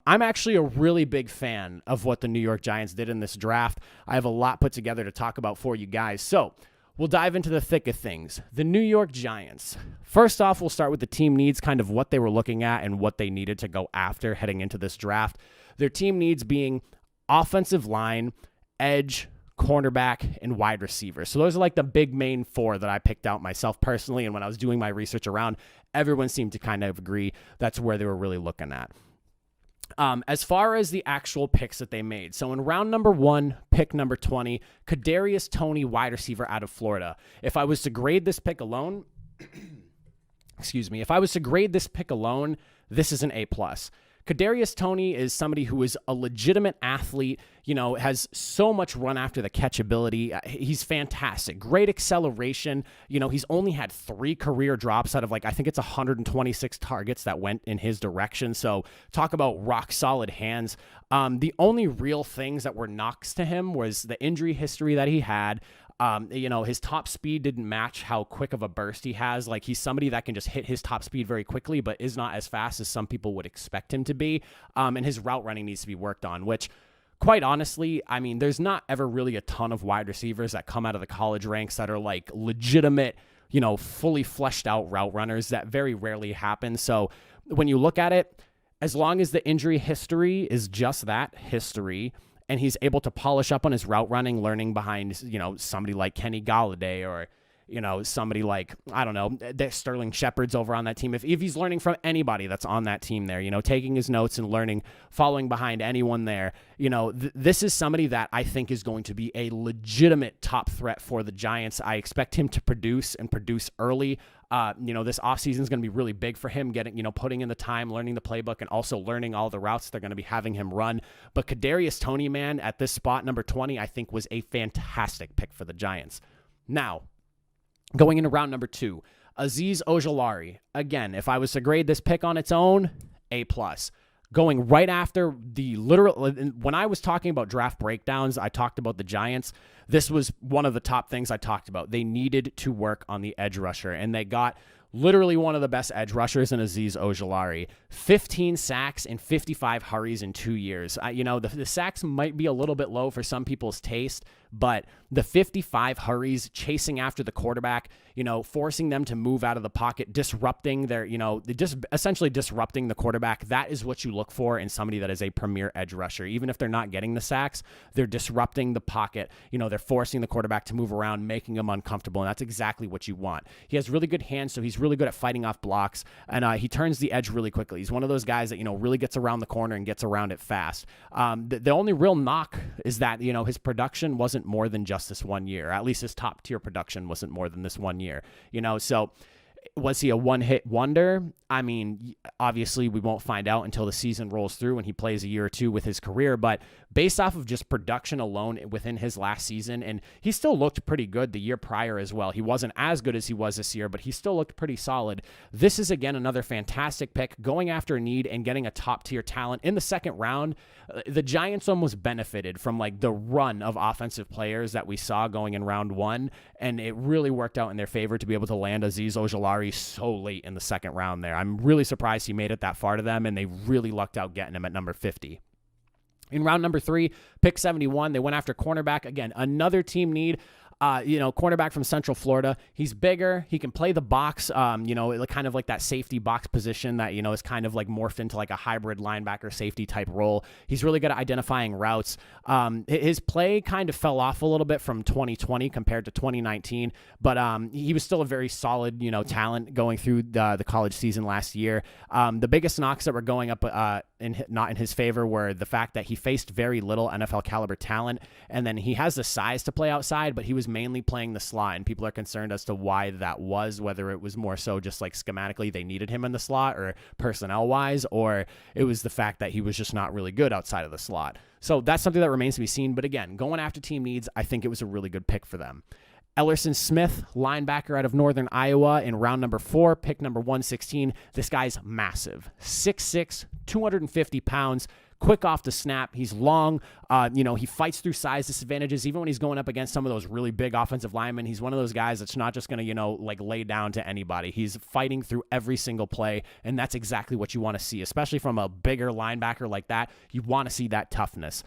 I'm actually a really big fan of what the New York Giants did in this draft. I have a lot put together to talk about for you guys. So we'll dive into the thick of things. The New York Giants. First off, we'll start with the team needs, kind of what they were looking at and what they needed to go after heading into this draft. Their team needs being offensive line, edge, cornerback, and wide receiver. So those are like the big main four that I picked out myself personally. And when I was doing my research around, everyone seemed to kind of agree that's where they were really looking at. As far as the actual picks that they made, so in round number 1, pick number 20, Kadarius Toney, wide receiver out of Florida. If I was to grade this pick alone, this is an A+. Kadarius Toney is somebody who is a legitimate athlete, has so much run after the catch ability. He's fantastic. Great acceleration. He's only had 3 career drops out of I think it's 126 targets that went in his direction. So talk about rock solid hands. The only real things that were knocks to him was the injury history that he had. His top speed didn't match how quick of a burst he has. He's somebody that can just hit his top speed very quickly, but is not as fast as some people would expect him to be. And his route running needs to be worked on, which quite honestly, there's not ever really a ton of wide receivers that come out of the college ranks that are legitimate, fully fleshed out route runners. That very rarely happens. So when you look at it, as long as the injury history is just that, history, and he's able to polish up on his route running, learning behind, somebody like Kenny Galladay or, somebody like, I don't know, Sterling Shepard's over on that team. If he's learning from anybody that's on that team there, taking his notes and learning, following behind anyone there, this is somebody that I think is going to be a legitimate top threat for the Giants. I expect him to produce and produce early. This offseason is going to be really big for him, putting in the time, learning the playbook, and also learning all the routes they're going to be having him run. But Kadarius Toney, man, at this spot, number 20, I think was a fantastic pick for the Giants. Now, going into round number 2, Aziz Ojolari. Again, if I was to grade this pick on its own, A+. Going right after when I was talking about draft breakdowns, I talked about the Giants. This was one of the top things I talked about. They needed to work on the edge rusher, and they got literally one of the best edge rushers in Aziz Ojolari. 15 sacks and 55 hurries in 2 years. The sacks might be a little bit low for some people's taste, but the 55 hurries, chasing after the quarterback, forcing them to move out of the pocket, disrupting their, just essentially disrupting the quarterback. That is what you look for in somebody that is a premier edge rusher. Even if they're not getting the sacks, they're disrupting the pocket. They're forcing the quarterback to move around, making them uncomfortable. And that's exactly what you want. He has really good hands, so he's really good at fighting off blocks, and he turns the edge really quickly. He's one of those guys that, really gets around the corner and gets around it fast. The only real knock is that, his production wasn't more than just this 1 year. At least his top tier production wasn't more than this 1 year, so was he a one-hit wonder? Obviously we won't find out until the season rolls through and he plays a year or two with his career, but based off of just production alone within his last season, and he still looked pretty good the year prior as well. He wasn't as good as he was this year, but he still looked pretty solid. This is, again, another fantastic pick, going after a need and getting a top-tier talent in the second round. The Giants almost benefited from the run of offensive players that we saw going in round 1, and it really worked out in their favor to be able to land Aziz Ojolari so late in the second round there. I'm really surprised he made it that far to them, and they really lucked out getting him at number 50. In round number 3, pick 71, they went after cornerback. Again, another team need. Cornerback from Central Florida. He's bigger. He can play the box, kind of like that safety box position that, is kind of morphed into a hybrid linebacker safety type role. He's really good at identifying routes. His play kind of fell off a little bit from 2020 compared to 2019, but he was still a very solid, talent going through the college season last year. The biggest knocks that were going up not in his favor were the fact that he faced very little NFL caliber talent, and then he has the size to play outside, but he was mainly playing the slot, and people are concerned as to why that was, whether it was more so just schematically they needed him in the slot or personnel wise, or it was the fact that he was just not really good outside of the slot. So that's something that remains to be seen. But again, going after team needs, I think it was a really good pick for them. Ellerson Smith, linebacker out of Northern Iowa in round number 4, pick number 116. This guy's massive. 6'6", 250 pounds. Quick off the snap. He's long. He fights through size disadvantages. Even when he's going up against some of those really big offensive linemen, he's one of those guys that's not just going to, lay down to anybody. He's fighting through every single play, and that's exactly what you want to see, especially from a bigger linebacker like that. You want to see that toughness.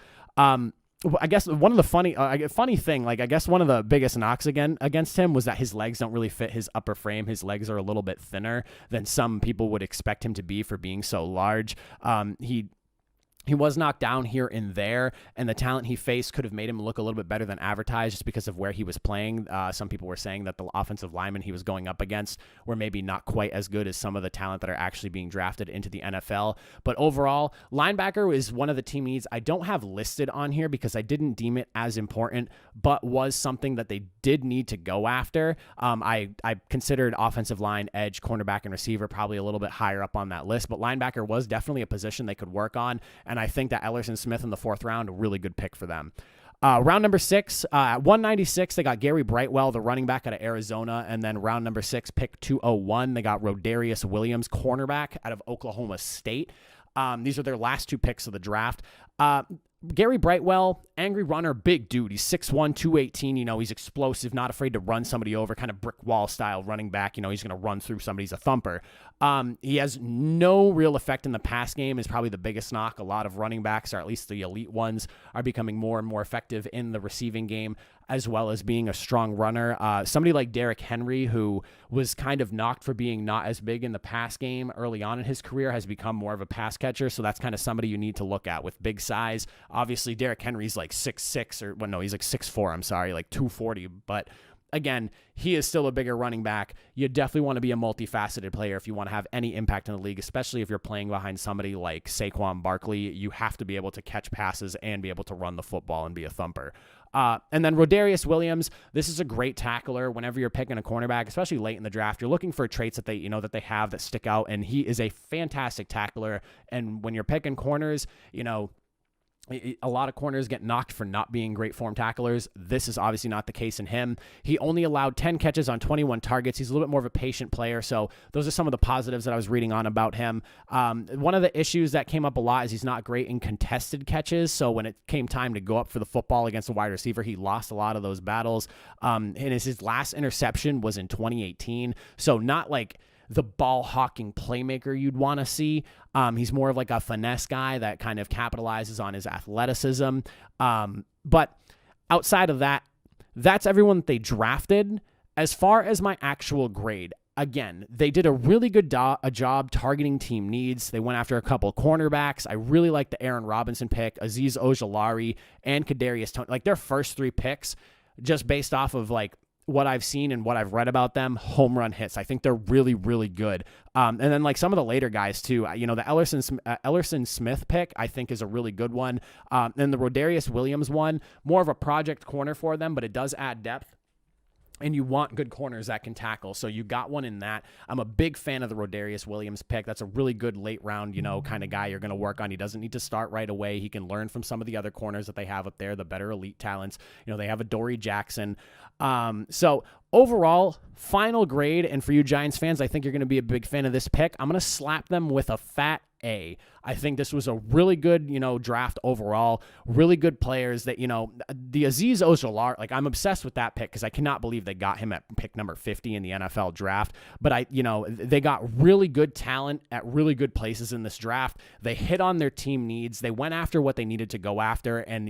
I guess one of the funny thing, I guess one of the biggest knocks against him was that his legs don't really fit his upper frame. His legs are a little bit thinner than some people would expect him to be for being so large. He was knocked down here and there, and the talent he faced could have made him look a little bit better than advertised just because of where he was playing. Some people were saying that the offensive linemen he was going up against were maybe not quite as good as some of the talent that are actually being drafted into the NFL. But overall, linebacker is one of the team needs I don't have listed on here because I didn't deem it as important, but was something that they did need to go after. I considered offensive line, edge, cornerback, and receiver probably a little bit higher up on that list, but linebacker was definitely a position they could work on. And I think that Ellerson Smith in the 4th round, a really good pick for them. Round number 6, at 196, they got Gary Brightwell, the running back out of Arizona. And then round number 6, pick 201, they got Rodarius Williams, cornerback out of Oklahoma State. These are their last 2 picks of the draft. Gary Brightwell, angry runner, big dude. He's 6'1", 218. He's explosive, not afraid to run somebody over, kind of brick wall style running back. He's going to run through somebody. He's a thumper. He has no real effect in the pass game is probably the biggest knock. A lot of running backs, or at least the elite ones, are becoming more and more effective in the receiving game, as well as being a strong runner. Somebody like Derrick Henry, who was kind of knocked for being not as big in the pass game early on in his career, has become more of a pass catcher. So that's kind of somebody you need to look at with big size. Obviously, Derrick Henry's like 6'6", he's like 6'4", like 240. But again, he is still a bigger running back. You definitely want to be a multifaceted player if you want to have any impact in the league, especially if you're playing behind somebody like Saquon Barkley. You have to be able to catch passes and be able to run the football and be a thumper. And then Rodarius Williams, this is a great tackler. Whenever you're picking a cornerback, especially late in the draft, you're looking for traits that they have that stick out, and he is a fantastic tackler. And when you're picking corners, a lot of corners get knocked for not being great form tacklers. This is obviously not the case in him. He only allowed 10 catches on 21 targets. He's a little bit more of a patient player. So those are some of the positives that I was reading on about him. One of the issues that came up a lot is he's not great in contested catches. So when it came time to go up for the football against a wide receiver, he lost a lot of those battles. And his last interception was in 2018. So not like the ball hawking playmaker you'd want to see. He's more of like a finesse guy that kind of capitalizes on his athleticism. But outside of that, that's everyone that they drafted. As far as my actual grade, again, they did a really good job targeting team needs. They went after a couple cornerbacks. I really like the Aaron Robinson pick, Aziz Ojolari, and Kadarius Toney. Like their first 3 picks, just based off of like what I've seen and what I've read about them, home run hits. I think they're really, really good. And then like some of the later guys too, the Ellerson Smith pick, I think is a really good one. And the Rodarius Williams one, more of a project corner for them, but it does add depth. And you want good corners that can tackle. So you got one in that. I'm a big fan of the Rodarius Williams pick. That's a really good late round, kind of guy you're going to work on. He doesn't need to start right away. He can learn from some of the other corners that they have up there, the better elite talents. They have a Dory Jackson. So overall, final grade, and for you Giants fans, I think you're going to be a big fan of this pick. I'm going to slap them with a fat A. I think this was a really good, draft overall. Really good players that, the Aziz Ojolari, like I'm obsessed with that pick because I cannot believe they got him at pick number 50 in the NFL draft. But they got really good talent at really good places in this draft. They hit on their team needs. They went after what they needed to go after. And,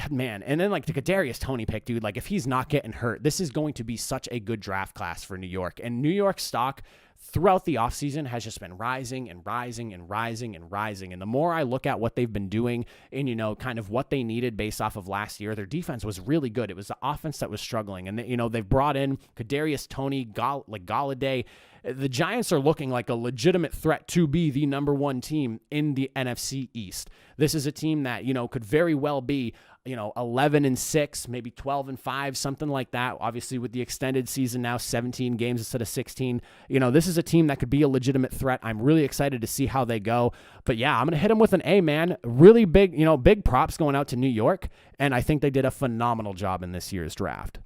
man, and then like the Kadarius Toney pick, dude, like if he's not getting hurt, this is going to be such a good draft class for New York. And New York stock throughout the offseason has just been rising and rising and rising and rising. And the more I look at what they've been doing and, kind of what they needed based off of last year, their defense was really good. It was the offense that was struggling. And, they've brought in Kadarius Toney, Galladay. The Giants are looking like a legitimate threat to be the number 1 team in the NFC East. This is a team that, could very well be, 11-6, maybe 12-5, something like that. Obviously, with the extended season now, 17 games instead of 16. This is a team that could be a legitimate threat. I'm really excited to see how they go. But yeah, I'm going to hit them with an A, man. Really big, big props going out to New York. And I think they did a phenomenal job in this year's draft.